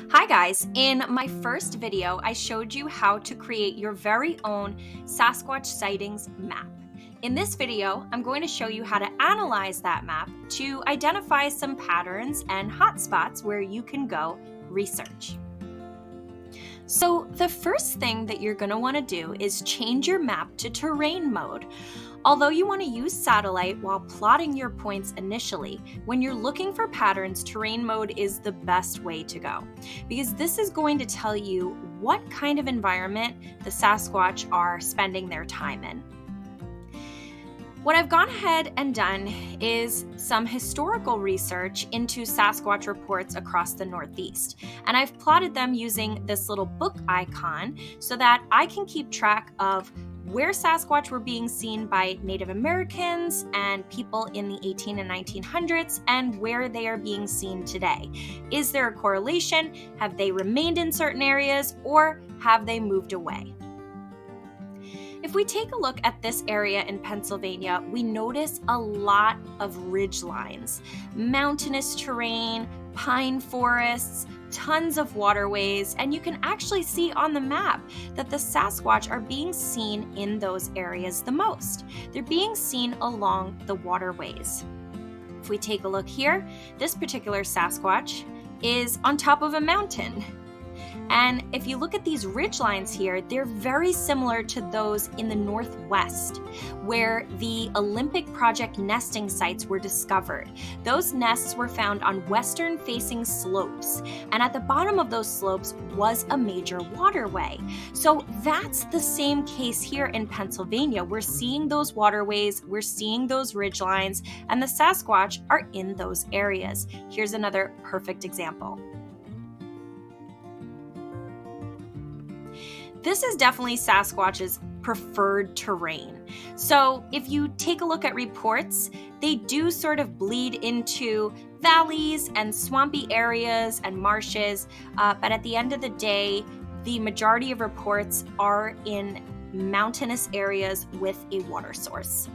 Hi guys, in my first video, I showed you how to create your very own Sasquatch sightings map. In this video, I'm going to show you how to analyze that map to identify some patterns and hotspots where you can go research. So the first thing that you're going to want to do is change your map to terrain mode. Although you want to use satellite while plotting your points initially, when you're looking for patterns, terrain mode is the best way to go, because this is going to tell you what kind of environment the Sasquatch are spending their time in. What I've gone ahead and done is some historical research into Sasquatch reports across the Northeast, and I've plotted them using this little book icon so that I can keep track of where Sasquatch were being seen by Native Americans and people in the 18 and 1900s, and where they are being seen today. Is there a correlation? Have they remained in certain areas, or have they moved away? If we take a look at this area in Pennsylvania, we notice a lot of ridge lines, mountainous terrain, pine forests, tons of waterways, and you can actually see on the map that the Sasquatch are being seen in those areas the most. They're being seen along the waterways. If we take a look here, this particular Sasquatch is on top of a mountain. And if you look at these ridge lines here, they're very similar to those in the Northwest, where the Olympic Project nesting sites were discovered. Those nests were found on western-facing slopes, and at the bottom of those slopes was a major waterway. So that's the same case here in Pennsylvania. We're seeing those waterways, we're seeing those ridge lines, and the Sasquatch are in those areas. Here's another perfect example. This is definitely Sasquatch's preferred terrain. So if you take a look at reports, they do sort of bleed into valleys and swampy areas and marshes, but at the end of the day, the majority of reports are in mountainous areas with a water source.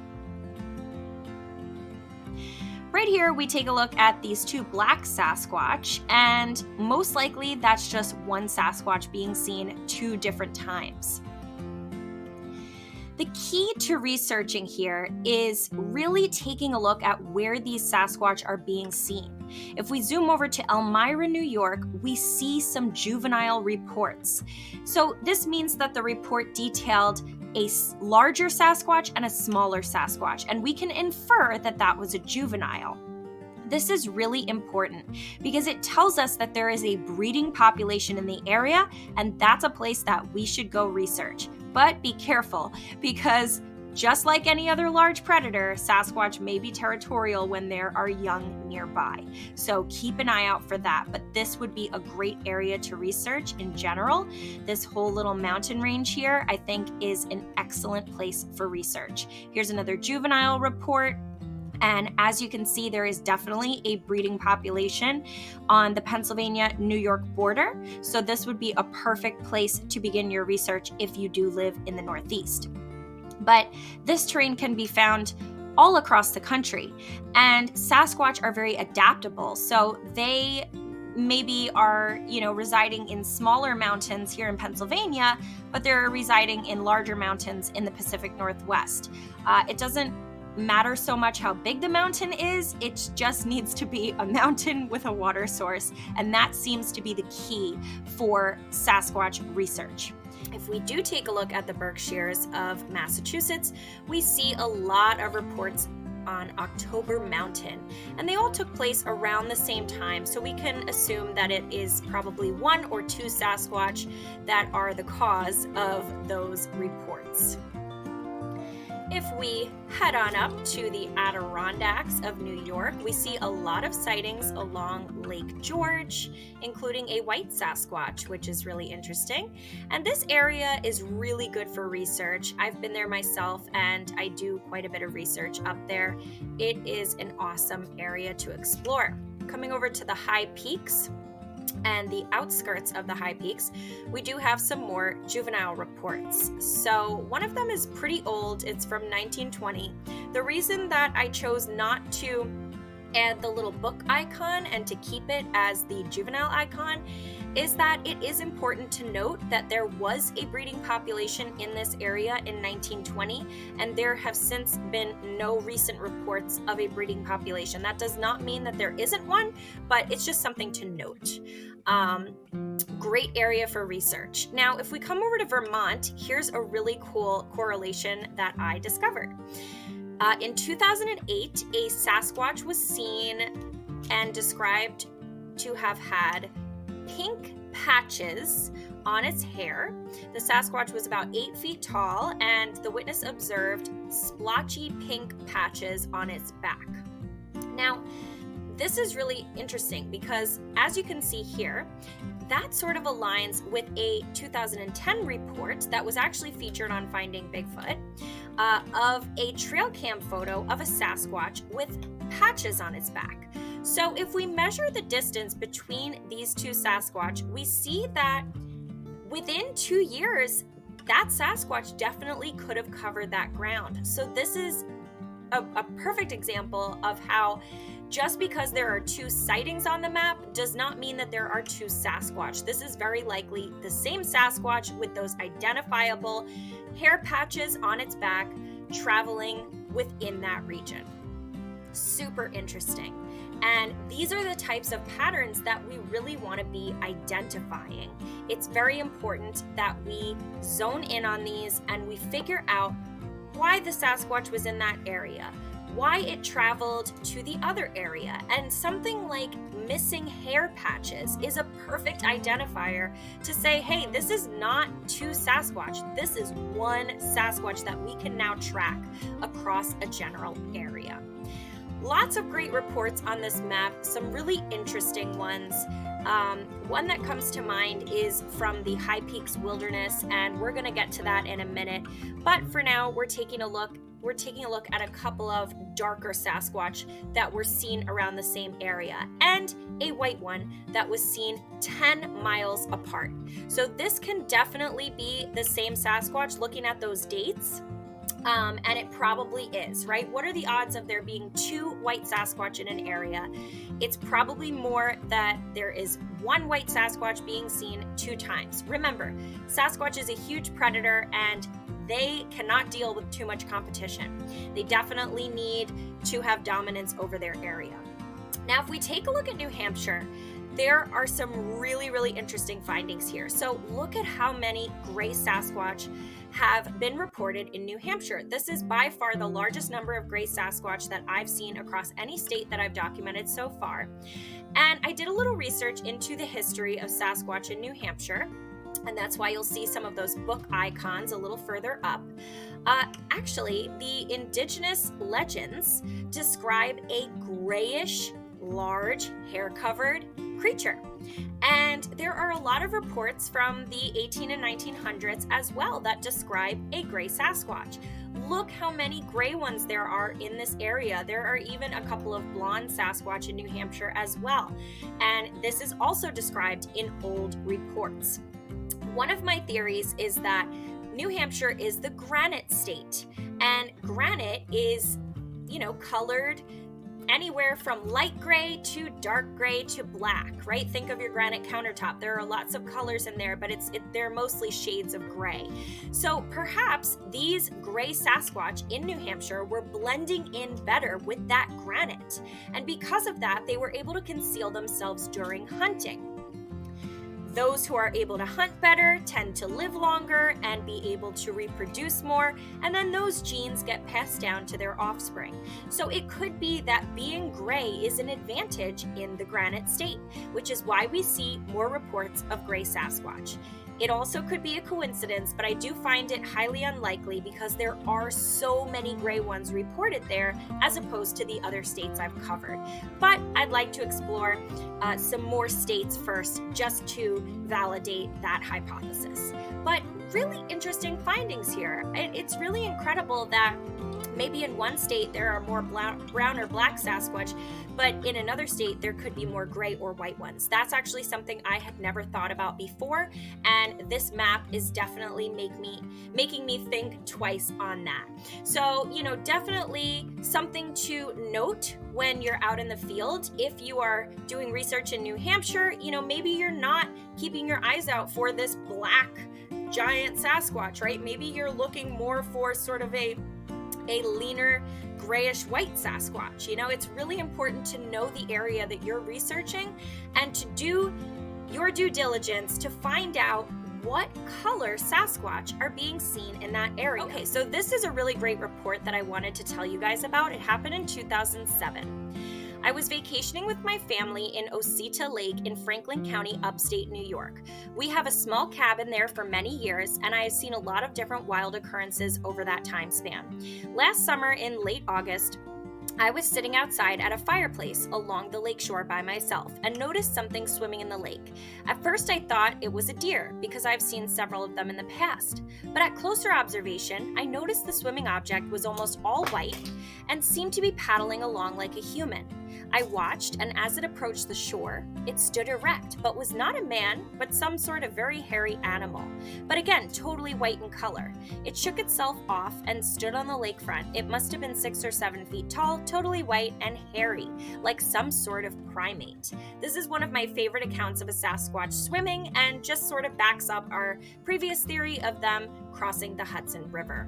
Right here, we take a look at these two black Sasquatch, and most likely that's just one Sasquatch being seen two different times. The key to researching here is really taking a look at where these Sasquatch are being seen. If we zoom over to Elmira, New York, we see some juvenile reports. So this means that the report detailed a larger Sasquatch and a smaller Sasquatch, and we can infer that that was a juvenile. This is really important because it tells us that there is a breeding population in the area, and that's a place that we should go research. But be careful, because just like any other large predator, Sasquatch may be territorial when there are young nearby. So keep an eye out for that. But this would be a great area to research in general. This whole little mountain range here, I think, is an excellent place for research. Here's another juvenile report. And as you can see, there is definitely a breeding population on the Pennsylvania-New York border. So this would be a perfect place to begin your research if you do live in the Northeast. But this terrain can be found all across the country, and Sasquatch are very adaptable. So they maybe are, residing in smaller mountains here in Pennsylvania, but they're residing in larger mountains in the Pacific Northwest. It doesn't matter so much how big the mountain is, it just needs to be a mountain with a water source, and that seems to be the key for Sasquatch research. If we do take a look at the Berkshires of Massachusetts, we see a lot of reports on October Mountain, and they all took place around the same time, so we can assume that it is probably one or two Sasquatch that are the cause of those reports. If we head on up to the Adirondacks of New York, we see a lot of sightings along Lake George, including a white Sasquatch, which is really interesting. And this area is really good for research. I've been there myself, and I do quite a bit of research up there. It is an awesome area to explore. Coming over to the high peaks and the outskirts of the high peaks, we do have some more juvenile reports. So one of them is pretty old. It's from 1920. The reason that I chose not to and the little book icon and to keep it as the juvenile icon is that it is important to note that there was a breeding population in this area in 1920, and there have since been no recent reports of a breeding population. That does not mean that there isn't one, but it's just something to note. Great area for research. Now, if we come over to Vermont, here's a really cool correlation that I discovered. In 2008, a Sasquatch was seen and described to have had pink patches on its hair. The Sasquatch was about 8 feet tall, and the witness observed splotchy pink patches on its back. Now, this is really interesting because, as you can see here, that sort of aligns with a 2010 report that was actually featured on Finding Bigfoot of a trail cam photo of a Sasquatch with patches on its back. So if we measure the distance between these two Sasquatch, we see that within 2 years, that Sasquatch definitely could have covered that ground. So this is a perfect example of how just because there are 2 sightings on the map does not mean that there are 2 Sasquatch. This is very likely the same Sasquatch with those identifiable hair patches on its back traveling within that region. Super interesting. And these are the types of patterns that we really want to be identifying. It's very important that we zone in on these and we figure out why the Sasquatch was in that area, why it traveled to the other area. And something like missing hair patches is a perfect identifier to say, hey, this is not 2 Sasquatch. This is 1 Sasquatch that we can now track across a general area. Lots of great reports on this map, some really interesting ones. One that comes to mind is from the High Peaks Wilderness, and we're going to get to that in a minute. But for now, we're taking a look at a couple of darker Sasquatch that were seen around the same area, and a white one that was seen 10 miles apart. So this can definitely be the same Sasquatch looking at those dates. And it probably is, right? What are the odds of there being 2 white Sasquatch in an area? It's probably more that there is 1 white Sasquatch being seen 2 times. Remember, Sasquatch is a huge predator and they cannot deal with too much competition. They definitely need to have dominance over their area. Now, if we take a look at New Hampshire, there are some really, really interesting findings here. So look at how many gray Sasquatch have been reported in New Hampshire. This is by far the largest number of gray Sasquatch that I've seen across any state that I've documented so far. And I did a little research into the history of Sasquatch in New Hampshire, and that's why you'll see some of those book icons a little further up. Actually, the indigenous legends describe a grayish, large, hair-covered creature. And there are a lot of reports from the 18 and 1900s as well that describe a gray Sasquatch. Look how many gray ones there are in this area. There are even a couple of blonde Sasquatch in New Hampshire as well. And this is also described in old reports. One of my theories is that New Hampshire is the granite state, and granite is, colored anywhere from light gray to dark gray to black, right? Think of your granite countertop. There are lots of colors in there, but they're mostly shades of gray. So perhaps these gray Sasquatch in New Hampshire were blending in better with that granite. And because of that, they were able to conceal themselves during hunting. Those who are able to hunt better tend to live longer and be able to reproduce more, and then those genes get passed down to their offspring. So it could be that being gray is an advantage in the granite state, which is why we see more reports of gray Sasquatch. It also could be a coincidence, but I do find it highly unlikely because there are so many gray ones reported there as opposed to the other states I've covered. But I'd like to explore some more states first just to validate that hypothesis. But really interesting findings here. It's really incredible that maybe in one state there are more brown or black Sasquatch, but in another state there could be more gray or white ones. That's actually something I had never thought about before, and this map is definitely making me think twice on that. So, definitely Something to note when you're out in the field, if you are doing research in New Hampshire, maybe you're not keeping your eyes out for this black giant Sasquatch, right? Maybe you're looking more for sort of a leaner grayish white Sasquatch. It's really important to know the area that you're researching and to do your due diligence to find out what color Sasquatch are being seen in that area. Okay, so this is a really great report that I wanted to tell you guys about. It happened in 2007. I was vacationing with my family in Osita Lake in Franklin County, upstate New York. We have a small cabin there for many years, and I have seen a lot of different wild occurrences over that time span. Last summer in late August, I was sitting outside at a fireplace along the lakeshore by myself and noticed something swimming in the lake. At first I thought it was a deer because I've seen several of them in the past. But at closer observation, I noticed the swimming object was almost all white and seemed to be paddling along like a human. I watched, and as it approached the shore, it stood erect, but was not a man, but some sort of very hairy animal. But again, totally white in color. It shook itself off and stood on the lakefront. It must have been 6 or 7 feet tall, totally white and hairy, like some sort of primate. This is one of my favorite accounts of a Sasquatch swimming and just sort of backs up our previous theory of them crossing the Hudson River.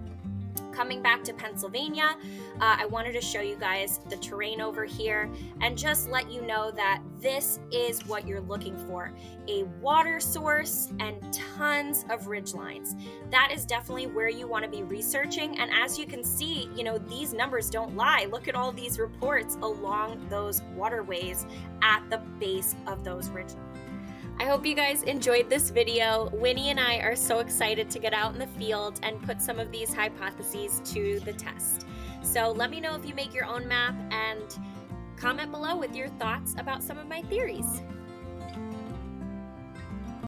Coming back to Pennsylvania, I wanted to show you guys the terrain over here and just let you know that this is what you're looking for: a water source and tons of ridgelines. That is definitely where you want to be researching. And as you can see, these numbers don't lie. Look at all these reports along those waterways at the base of those ridgelines. I hope you guys enjoyed this video. Winnie and I are so excited to get out in the field and put some of these hypotheses to the test. So let me know if you make your own map and comment below with your thoughts about some of my theories.